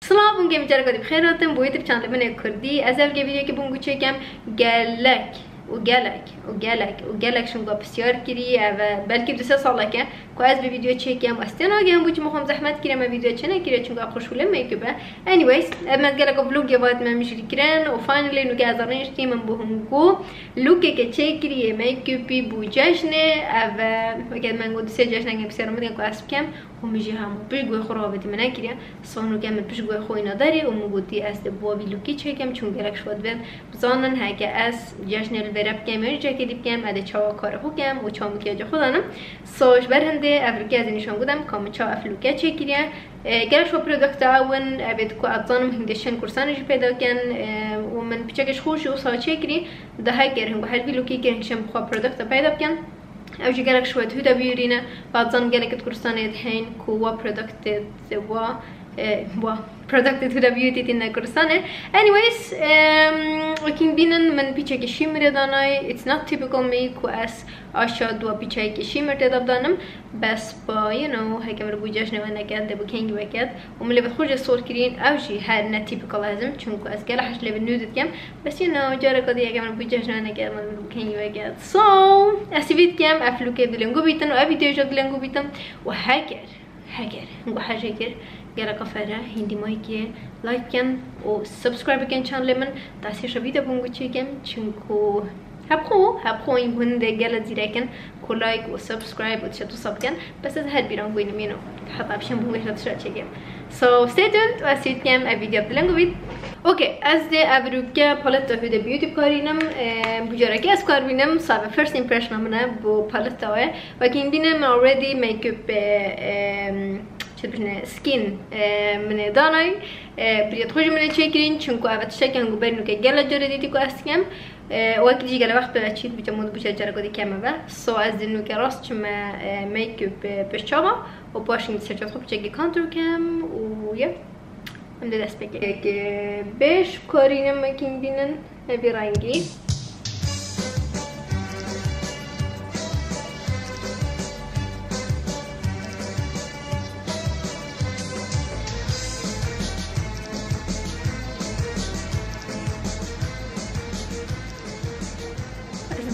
سلام بونگه میجاره کدی بخیر هاتم با یوتیوب چنل من کردی از اول ویدیو که بونگو چکم گلک شون بسیار کری و بلکه 2 ساله که از به ویدیو چکم استناگم بود مخم زحمت کردم ویدیو چنه کردم چون خوشحاله میکوبه anyways من گلک ولوگ یواد من میشری کردن و فاینلی نوگه از آنش تیم من بهونگو لوکه که چکری میکوبی بو جشنه و وقتی من گفت 3 جشن بسیار مدن که اسب کم و میجی همون پیشگوی خرابتی من نکردم سانو کم پیشگوی خوی نداری و مگوتی است بابی لوکی چکم چون گلک شد و بزنن هک از جشن الورب کم یا جاکی دیپ کم اده چا کار خو کم و چا مکیاج خودانم سوش برهنده افریقی از نشان بودم کام چا افلوکه چکیه گلک شو پروداکت اون ابد کو ابزانم هندشن کورسانش پیدا کن و من پیچکش خوش و سا چکری ده های گرهم و هر لوکی که هنگشم خو پروداکت پیدا کن اوجي قالك شوية هدا بيورينا بعضن قالك تكرسانة الحين كوا برودكت و برودكت هدا بيوتي تينا كرسانة anyways وكين بينن من بيچه كشي مرداناي it's not typical me كو اس اشاد و بيچه كشي مرتدب دانم بس با you know هيك مربو جاشنا وانا كاد دبو كينج وكاد وملي بتخرج الصور كرين اوجي هاد not typical لازم چونكو اس قال حش لبن نودت كم بس you know جارة قدي هيك مربو جاشنا وانا كاد مربو كينج وكاد so اسيبيت كم افلوكي بدلنگو بيتن و ابي تيجو بدلنگو بيتن و هاكر نگو حاجه کر گره کافره هندی مایی که لایک کن و سابسکرایب کن چنل من تاثیر شبیه بونگو چی کم چونکو هبخو این بونده گله زیره کن کو لایک و سابسکرایب و تشتو ساب کن بس از هر بیرون گوینم مینو حتی ابشم بونگو شد شد چی کم so stay tuned و اسید کم ویدیو بدلنگو بید اوکی از ده ابروکه پالت هده بیوتی کارینم بجاره که از کار بینم صاحب فرست ایمپرشن منه با پالت تاوه و که این بینم already میکاپ چه بینه سکین من دانای بريد خوش من چکرین چونکو اوتش کن گوبرنو که گله جوره دیتی کو استیم وقتی دیگه گله وقت بچید بیچه مود بچه جاره کدی کمه و سو از دنو که راست چم میکاپ پشچاوا و پاشین سرچات خوب چگی کانتور کم و یا هم ده دست بگیر که بیش کارینم مکین بینن هبی رنگی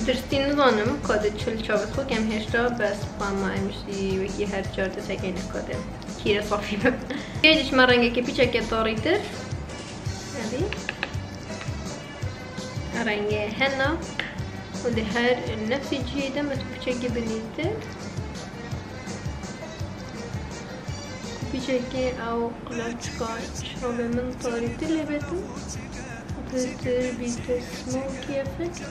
درستی ندانم کاده چل چابت خو کم هشتا بس فاما امشی وکی هر جارده سکینه کاده کیره صافی بب یادش من رنگه که پیچه که داری تر رنگه هنه و ده هر نفسی جیده متو پیچه که بنیده پیچه که او قلچکاچ رو به من داری تر لبتو بتر بیتر سموکی افکت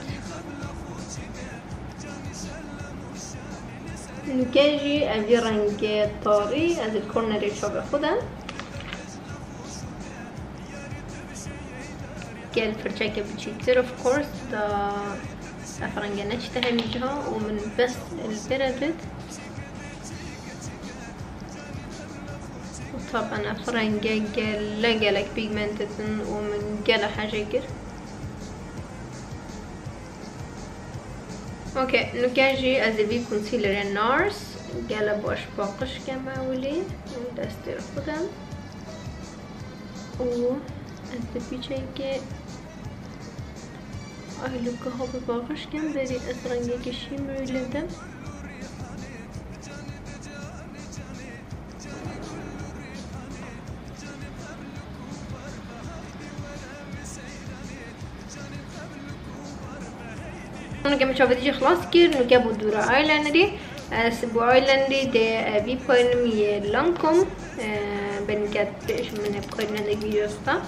نكاجي ابي رنگ طاري از الكورنر شو خودم قال فرشاكه بتشيتر اوف كورس دا افرنگه نشته هميجها ومن بس البردت وطبعا افرنگه قالك بيجمنتن ومن قال حاجه كده اوكي نكاجي از البي كونسيلر نارس قال باش باقش كما ولي دستر خودم و از پیچه که اهلوکه ها به باقش کم بری از رنگی کشی مریلدم انا كم شافتيش خلاص كير نجابو دورا ايلاينري سبو ايلاينري ده بي بوينم يلانكم بنكات بيش من بقينا ده فيديوستا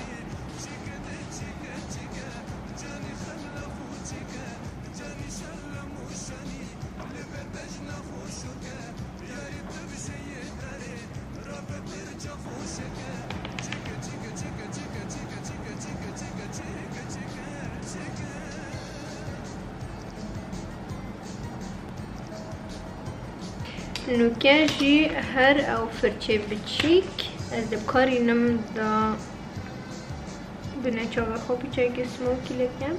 نوكاجي هر او فرچه بچیک از بکارینم دا بنچاوه خوبی چای که سموکی لکم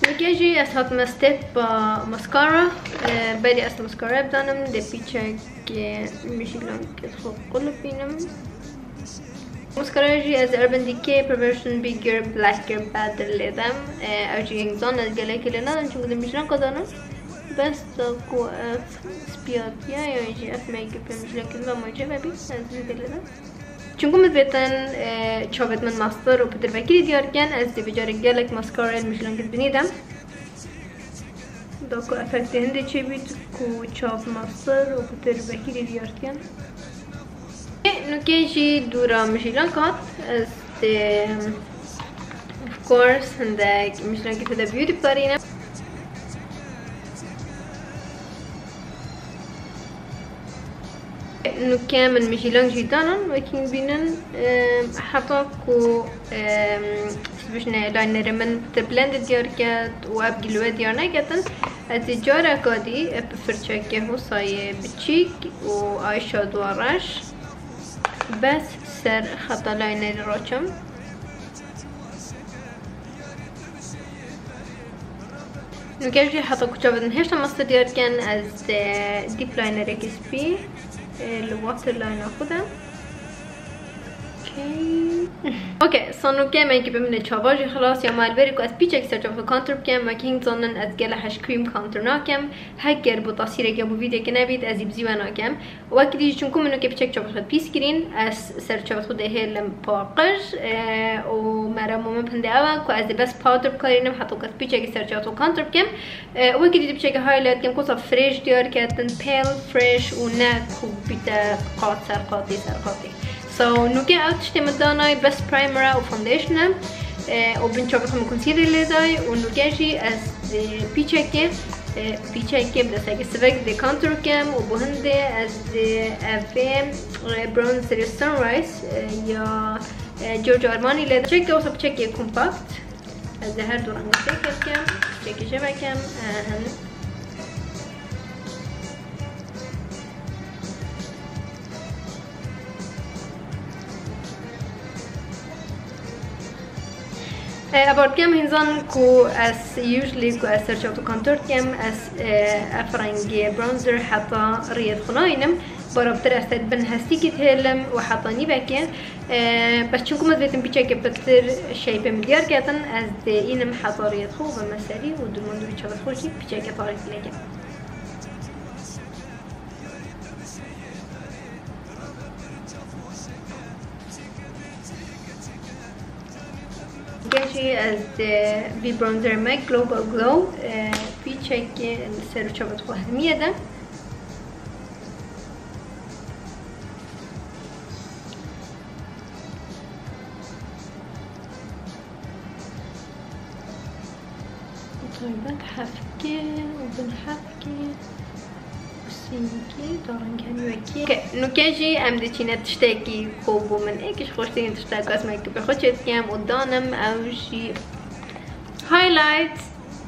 نكاجي أسهات مستيب ماسكارا بالي أس ماسكارا بدانم دي بيتشاك مشي لانك يدخل قلب بينم ماسكارا جي از Urban Decay Perversion Bigger Blacker Better لدم أجي ينزان الجلاك لنا نشوف ده مش نقدرنا بس تكو اف سبياتيا يعني اف ميك اب مش لكن ما يجي ببي از لدم چونکو مثلا چابت من ماستر و پدر وکیلی دیار کن از دی بجار گلک ماسکارا میشلن که بنیدم داکو افکت هنده چه بید کو چاب ماستر و پدر وکیلی دیار کن نوکه جی دورا میشلن کات از دی of course هنده میشلن که تدا بیوتی بکارینم نوكا من مشيلان جدانا ولكن بينن حتى كو بشنا لاينر من تبلند دياركات وابقي الواد ديارنا كاتن التجارة كادي بفرشاكي هو صاي بتشيك واي شادو راش بس سر خطا لاينر راشم نوكا جي حتى كتابة هشتا مصر ديار كان از ديب لاينر اكس بي الواتر لاين اخذها اوكي صنو كمان كي بمن تشاباجي خلاص يا مال بريكو اس بيتشك سيرش اوف كونتر كام ما كين ظنن از جلحش كريم كونتر ناكم هكر بتصير كابو فيديو كنبيت از بزيوانا كام وكدي چونكم منو كي بيتشك شوف خد بيس سكرين اس سيرش اوف خد هي لم باقش و مرا مم بنداوا كو از بس باودر كارينم حتى كس بيتشك سيرش اوف كونتر كام وكدي بيتشك هايلايت كام كوسا فريش ديار كاتن بيل فريش وناك بيتا قات سرقاتي نوكي اوت تشتمداناي بس برايمر او فاونديشن وبنشوفكم كونسيلر لداي ونوكيجي از بيتشاكي بس اگه سبك دي كونتور كام وبهندي از افي برونزر سانرايز يا جورج ارماني لدا تشيك او سب تشيك كومباكت از هر دوران كام تشيك شبكم about كم هنزان كو as usually كو as search auto contour كم as أفرنجي برونزر حتى ريد خناينم برابطر أستد بن هستيكي تهلم وحطاني بكين بس شنكو مدبتن بيشاك بكتر شايبة مليار كاتن as إنم حتى ريد خو بمسالي ودرمان دو بيشاك خوشي بيشاك طارق لكن Gashi as the V Bronzer Mac Global Glow في تشيك السيرو شبت وهمية ده طيب حفكي وبنحفكي وسينكي دارن كان وكي نوكاجي ام دتينا تشتاكي كوبو من ايكش خوشتين تشتاكو اسمعي بخوشت كام قدامم او شي هايلايت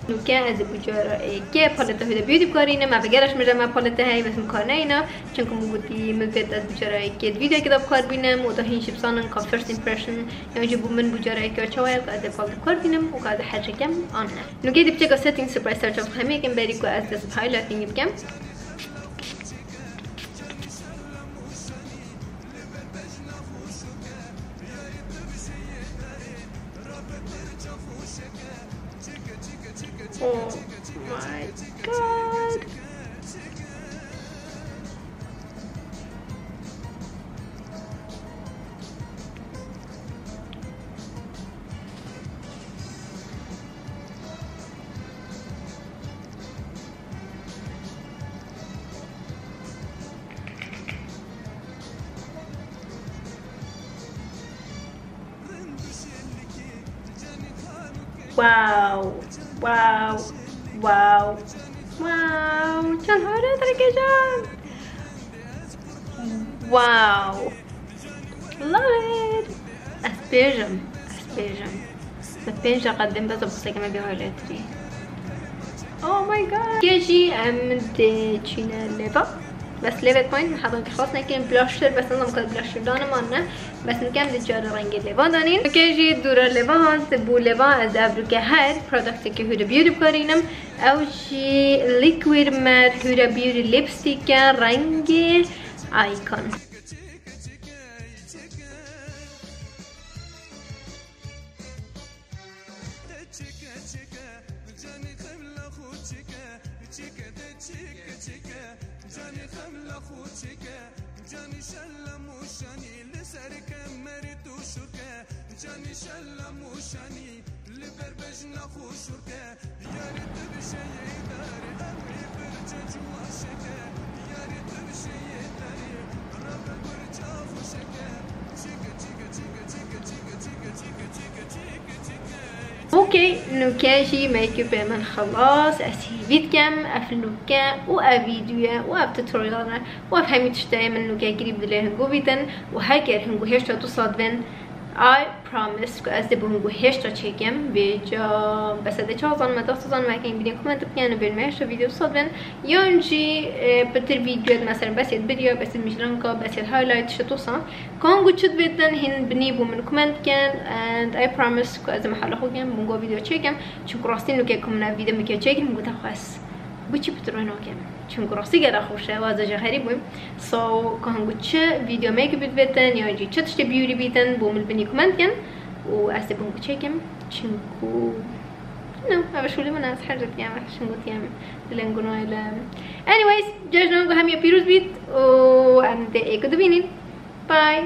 نوكا از بجارة كي باليتا هيدا بيوتي بكارينا ما بقراش مجمع باليتا هاي بس مكارنينا چونكم موجودي مفيد از بجارة كي فيديو كده بكار بينم ودهين شبسانن كا first impression يعني جيبو من بجارة كي وشوايا وقاعدة باليتا بكار بينم وقاعدة حاجة كم آنها نوكا دي بتشيكا settings surprise search of خمية كم باريكو از دس هايلايتنج بكم Oh my god. Wow. Wow. Wow. Wow. Can hold it again. Wow. Love it. Aspersion. Aspersion قدم بس بس كمان بيهايلايت. Oh my god. كيجي عمد تشينا لبا بس ليفت بوينت محطوط خاص نكين بلاشر بس نظام كل بلاشر دانا مالنا بس نكمل الجار رنگ ليفا دانين اوكي جي دور ليفا هان تبو ليفا از ابروكا هاد برودكت كي هو بيوتي بكارينم او جي ليكويد مات هو بيوتي ليبستيك رنگ ايكون جاني خملة خوتشكا جاني شلة موشاني لسرك مريت وشكا جاني شلة موشاني لبربجنا خوشكا يا ريت بشي داري أمي برجج واشكا يا ريت بشي داري رب برجا خوشكا تشيكا تشيكا تشيكا تشيكا تشيكا تشيكا تشيكا تشيكا تشيكا تشيكا اوكي نو كاجي ميك اب من خلاص اسيفيت كم افلوكا وافيديو وابتوتوريال وافهمي تشتاي من نو قريب دليه هنگو بيتن وهاجر هنگو هشتا تصادفن I promise که از دبون گو هشتا چکم بیجا بس ده چازان مدرسان ما کن بیدیم کامنت بکنن بین مهشتا ویدیو صادن یا انجی بتر ویدیو مثلا بس يد فيديو بس المجرم كا بس الهايلايت شتوصا كان قد شد بيتن هن بنيبو من كومنت كان and I promise كأز محل خوجم بنقول فيديو تشيكم شو كراستين لو كم فيديو مكيا تشيكم بقول تخص بچی بترونه کم چون کراسی گره خوشه و از جهری بیم سو که هنگو چه ویدیو میک بیتن یا اینجی چه تشتی بیوری بیتن بومل بنی کامنت کن و از بونگو چکم چونکو نو ما بشولی من از حاجه دیگه شنگو تیم دلنگونای لام anyways جاش نونگو هم یا پیروز بیت و انده ایکو دبینین بای